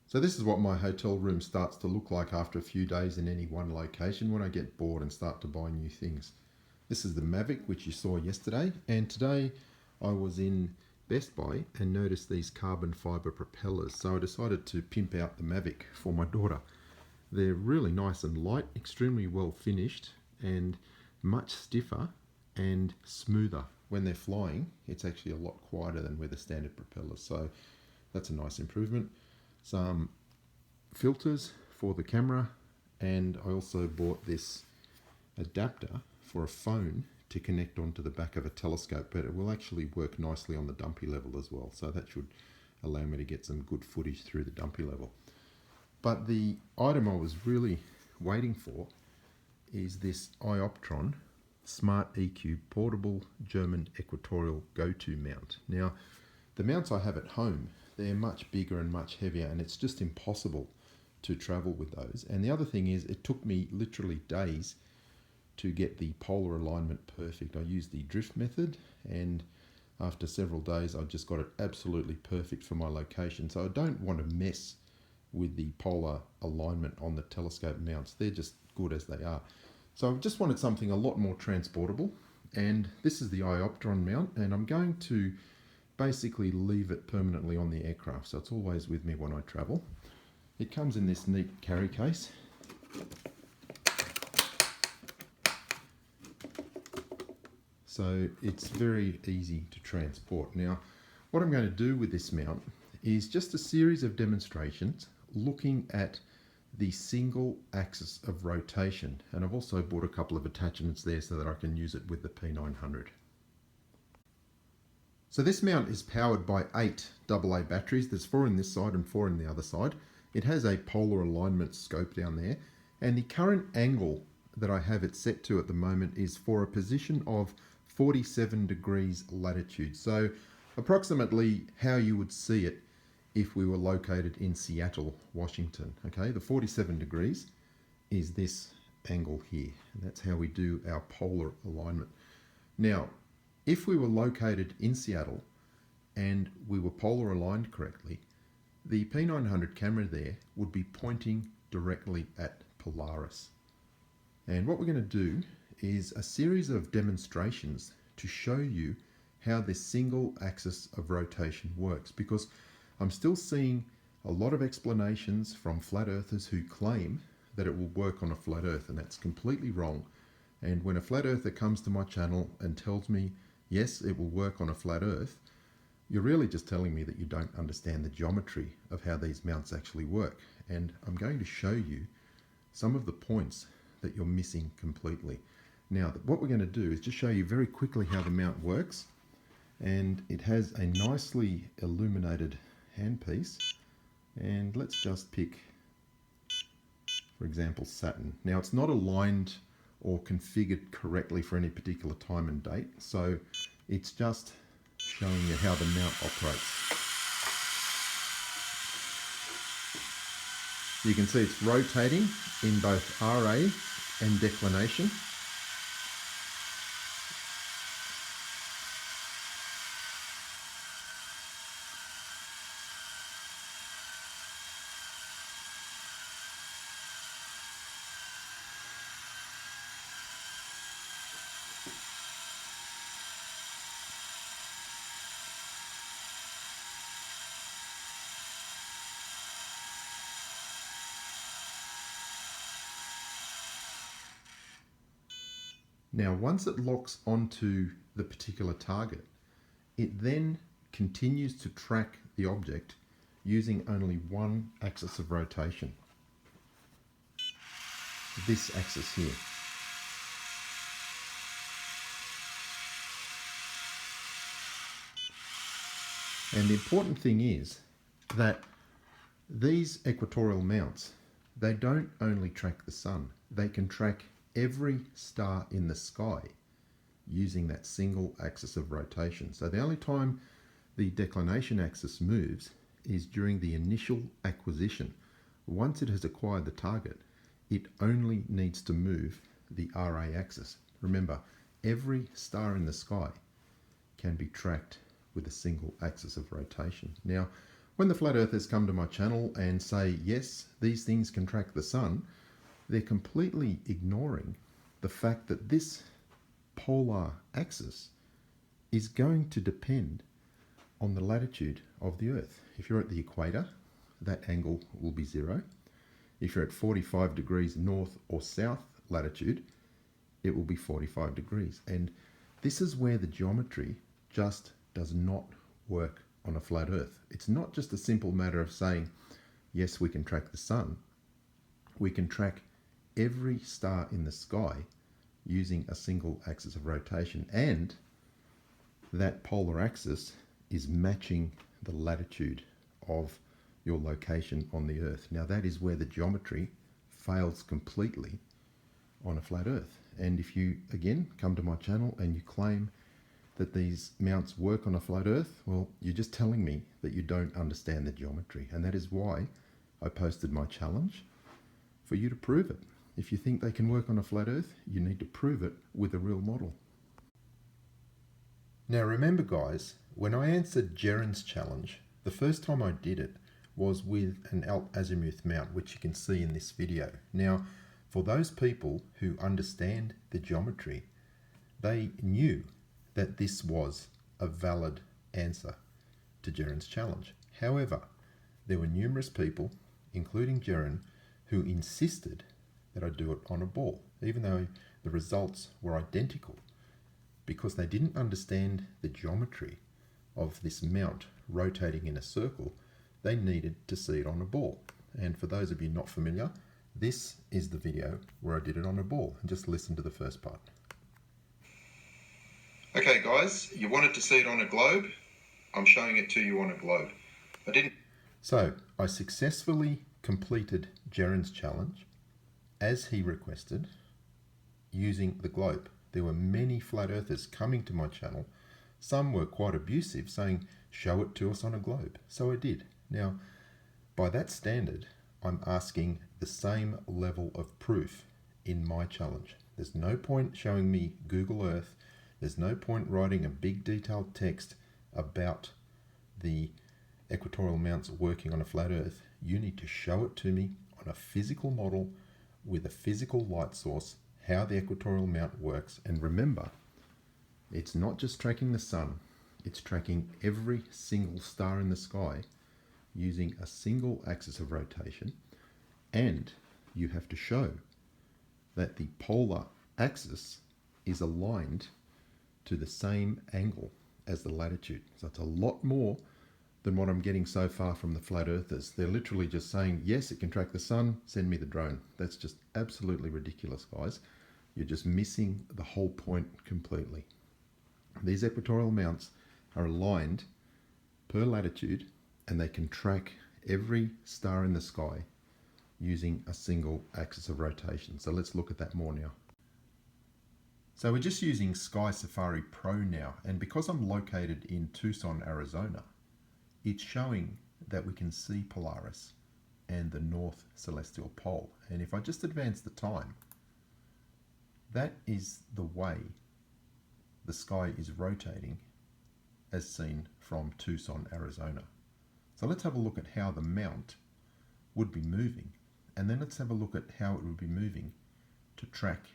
So this is what my hotel room starts to look like after a few days in any one location when I get bored and start to buy new things. This is the Mavic, which you saw yesterday, and today I was in Best Buy and noticed these carbon fibre propellers, so I decided to pimp out the Mavic for my daughter. They're really nice and light, extremely well finished, and much stiffer and smoother. When they're flying, it's actually a lot quieter than with the standard propellers, so that's a nice improvement. Some filters for the camera, and I also bought this adapter for a phone to connect onto the back of a telescope, but it will actually work nicely on the dumpy level as well, so that should allow me to get some good footage through the dumpy level. But the item I was really waiting for is this Ioptron Smart EQ Portable German Equatorial go-to mount. Now, the mounts I have at home, they're much bigger and much heavier, and it's just impossible to travel with those. And the other thing is, it took me literally days to get the polar alignment perfect. I used the drift method, and after several days I just got it absolutely perfect for my location. So I don't want to mess with the polar alignment on the telescope mounts. They're just good as they are. So I just wanted something a lot more transportable, and this is the Ioptron mount, and I'm going to basically leave it permanently on the aircraft, so it's always with me when I travel. It comes in this neat carry case. So it's very easy to transport. Now, what I'm going to do with this mount is just a series of demonstrations looking at the single axis of rotation, and I've also bought a couple of attachments there so that I can use it with the P900. So this mount is powered by 8 AA batteries. There's 4 in this side and 4 in the other side. It has a polar alignment scope down there, and the current angle that I have it set to at the moment is for a position of 47 degrees latitude. So approximately how you would see it if we were located in Seattle, Washington. Okay, the 47 degrees is this angle here, and that's how we do our polar alignment. Now, if we were located in Seattle and we were polar aligned correctly, the P900 camera there would be pointing directly at Polaris. And what we're going to do is a series of demonstrations to show you how this single axis of rotation works, because I'm still seeing a lot of explanations from flat earthers who claim that it will work on a flat earth, and that's completely wrong. And when a flat earther comes to my channel and tells me, yes, it will work on a flat earth, you're really just telling me that you don't understand the geometry of how these mounts actually work. And I'm going to show you some of the points that you're missing completely. Now, what we're going to do is just show you very quickly how the mount works. And it has a nicely illuminated handpiece, and let's just pick, for example, Saturn. Now, it's not aligned or configured correctly for any particular time and date, so it's just showing you how the mount operates. You can see it's rotating in both RA and declination. Now, once it locks onto the particular target, it then continues to track the object using only one axis of rotation, this axis here. And the important thing is that these equatorial mounts, they don't only track the sun, they can track every star in the sky using that single axis of rotation. So the only time the declination axis moves is during the initial acquisition. Once it has acquired the target, it only needs to move the RA axis. Remember, every star in the sky can be tracked with a single axis of rotation. Now, When the flat earthers come to my channel and say, yes, these things can track the sun, they're completely ignoring the fact that this polar axis is going to depend on the latitude of the Earth. If you're at the equator, that angle will be 0. If you're at 45 degrees north or south latitude, it will be 45 degrees. And this is where the geometry just does not work on a flat Earth. It's not just a simple matter of saying, yes, we can track the sun. We can track every star in the sky using a single axis of rotation, and that polar axis is matching the latitude of your location on the Earth. Now that is where the geometry fails completely on a flat Earth. And if you again come to my channel and you claim that these mounts work on a flat Earth, well, you're just telling me that you don't understand the geometry. And that is why I posted my challenge for you to prove it. If you think they can work on a flat Earth, you need to prove it with a real model. Now remember guys, when I answered Jeren's challenge, the first time I did it was with an Alt Azimuth mount, which you can see in this video. Now, for those people who understand the geometry, they knew that this was a valid answer to Jeren's challenge. However, there were numerous people, including Jeren, who insisted that I do it on a ball, even though the results were identical, because they didn't understand the geometry of this mount rotating in a circle. They needed to see it on a ball. And for those of you not familiar, this is the video where I did it on a ball. And just listen to the first part. Okay guys, you wanted to see it on a globe. I'm showing it to you on a globe. So I successfully completed Jeren's challenge as he requested using the globe. There were many flat earthers coming to my channel. Some were quite abusive, saying, show it to us on a globe. So I did. Now, by that standard, I'm asking the same level of proof in my challenge. There's no point showing me Google Earth. There's no point writing a big detailed text about the equatorial mounts working on a flat Earth. You need to show it to me on a physical model with a physical light source, how the equatorial mount works. And remember, it's not just tracking the sun, it's tracking every single star in the sky using a single axis of rotation. And you have to show that the polar axis is aligned to the same angle as the latitude. So it's a lot more than what I'm getting so far from the flat earthers. They're literally just saying, yes, it can track the sun, send me the drone. That's just absolutely ridiculous, guys. You're just missing the whole point completely. These equatorial mounts are aligned per latitude, and they can track every star in the sky using a single axis of rotation. So let's look at that more now. So we're just using Sky Safari Pro now, and because I'm located in Tucson, Arizona, it's showing that we can see Polaris and the North Celestial Pole. And if I just advance the time, that is the way the sky is rotating as seen from Tucson, Arizona. So let's have a look at how the mount would be moving, and then let's have a look at how it would be moving to track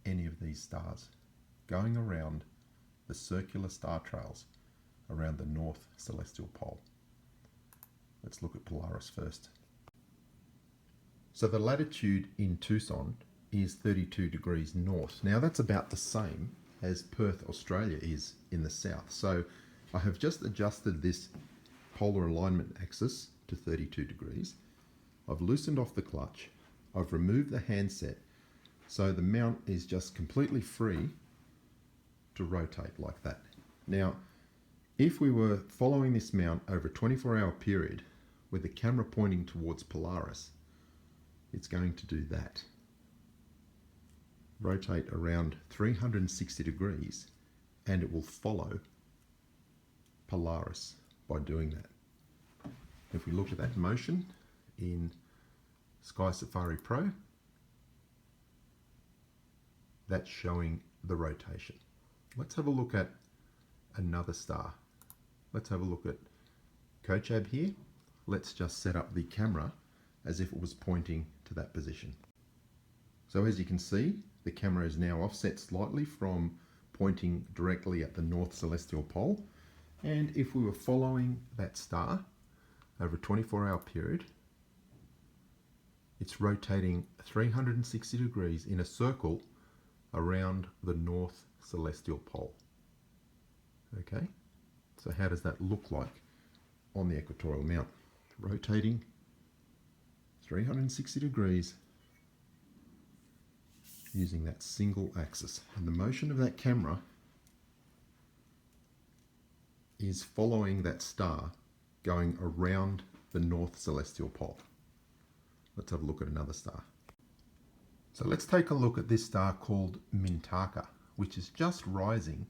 any of these stars going around the circular star trails around the North Celestial Pole. Let's look at Polaris first. So the latitude in Tucson is 32 degrees north. Now that's about the same as Perth, Australia is in the south. So I have just adjusted this polar alignment axis to 32 degrees. I've loosened off the clutch. I've removed the handset. So the mount is just completely free to rotate like that. Now, if we were following this mount over a 24-hour period with the camera pointing towards Polaris, it's going to do that. Rotate around 360 degrees, and it will follow Polaris by doing that. If we look at that motion in Sky Safari Pro, that's showing the rotation. Let's have a look at another star. Let's have a look at Kochab here. let's just set up the camera as if it was pointing to that position. So as you can see, the camera is now offset slightly from pointing directly at the north celestial pole. And if we were following that star over a 24-hour period, it's rotating 360 degrees in a circle around the north celestial pole. Okay, so how does that look like on the equatorial mount? Rotating 360 degrees using that single axis. And the motion of that camera is following that star going around the north celestial pole. Let's have a look at another star. So let's take a look at this star called Mintaka, which is just rising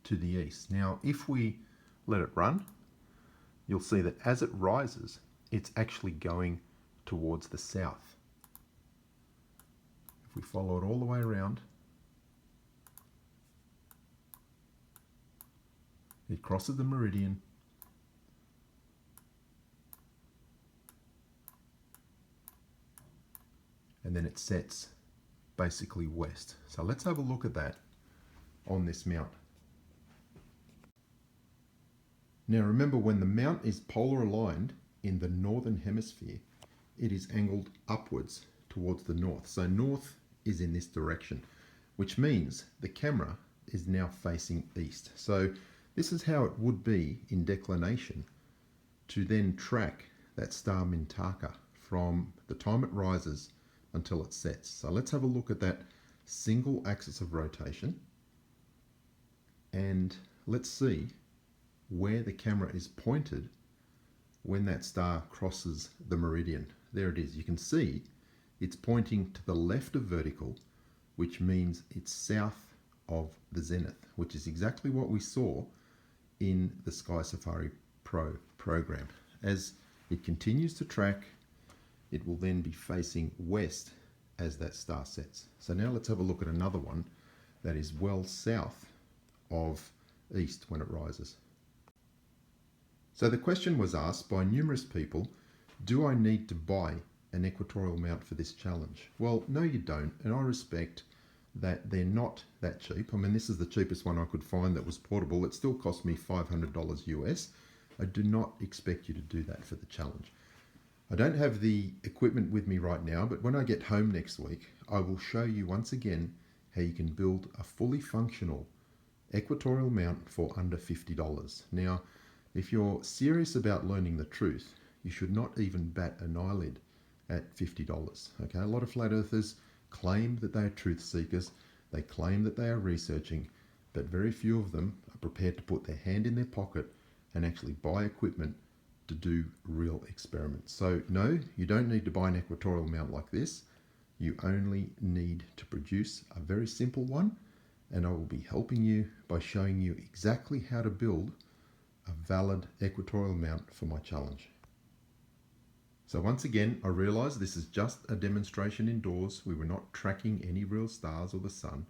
to the east. Now, if we let it run, you'll see that as it rises, it's actually going towards the south. If we follow it all the way around, it crosses the meridian and then it sets basically west. So let's have a look at that on this mount. Now remember, when the mount is polar aligned in the northern hemisphere, it is angled upwards towards the north. So north is in this direction, which means the camera is now facing east. So this is how it would be in declination to then track that star Mintaka from the time it rises until it sets. So let's have a look at that single axis of rotation and let's see where the camera is pointed when that star crosses the meridian. There it is. You can see it's pointing to the left of vertical, which means it's south of the zenith, which is exactly what we saw in the Sky Safari Pro program. As it continues to track, it will then be facing west as that star sets. So now let's have a look at another one that is well south of east when it rises. So the question was asked by numerous people, do I need to buy an equatorial mount for this challenge? Well, no you don't, and I respect that they're not that cheap. I mean, this is the cheapest one I could find that was portable. It still cost me $500 US. I do not expect you to do that for the challenge. I don't have the equipment with me right now, but when I get home next week, I will show you once again how you can build a fully functional equatorial mount for under $50. Now, if you're serious about learning the truth, you should not even bat an eyelid at $50. Okay, a lot of flat earthers claim that they are truth seekers, they claim that they are researching, but very few of them are prepared to put their hand in their pocket and actually buy equipment to do real experiments. So no, you don't need to buy an equatorial mount like this. You only need to produce a very simple one, and I will be helping you by showing you exactly how to build a valid equatorial mount for my challenge. So once again, I realize this is just a demonstration indoors. We were not tracking any real stars or the sun.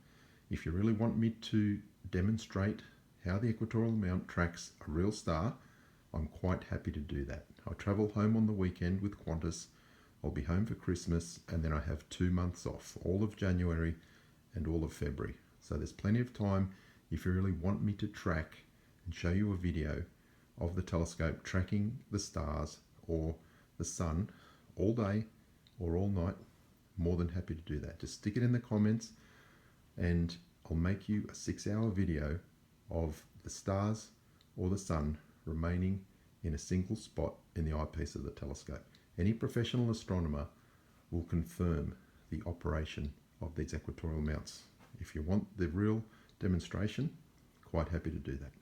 If you really want me to demonstrate how the equatorial mount tracks a real star, I'm quite happy to do that. I travel home on the weekend with Qantas. I'll be home for Christmas, and then I have 2 months off, all of January and all of February. So there's plenty of time if you really want me to track and show you a video of the telescope tracking the stars or the sun all day or all night. More than happy to do that. Just stick it in the comments and I'll make you a 6-hour video of the stars or the sun remaining in a single spot in the eyepiece of the telescope. Any professional astronomer will confirm the operation of these equatorial mounts. If you want the real demonstration, quite happy to do that.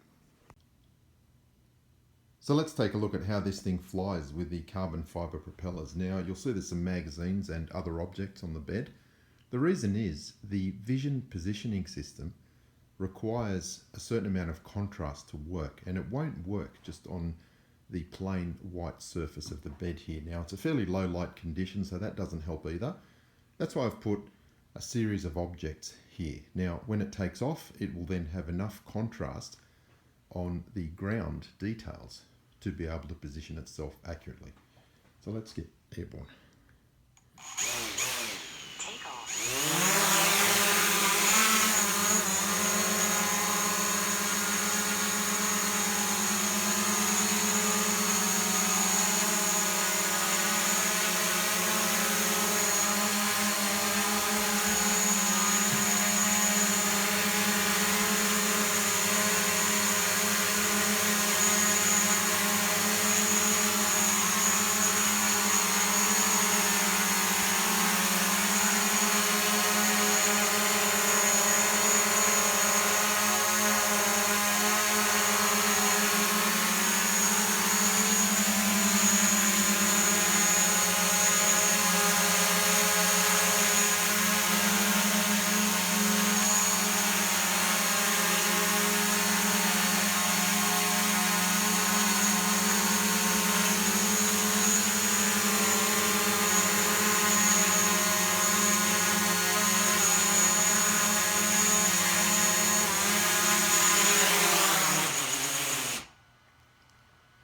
So let's take a look at how this thing flies with the carbon fiber propellers. Now you'll see there's some magazines and other objects on the bed. The reason is the vision positioning system requires a certain amount of contrast to work, and it won't work just on the plain white surface of the bed here. Now it's a fairly low light condition, so that doesn't help either. That's why I've put a series of objects here. Now when it takes off, it will then have enough contrast on the ground details to be able to position itself accurately. So let's get airborne. Take off.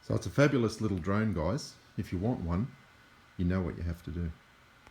So it's a fabulous little drone, guys. If you want one, you know what you have to do.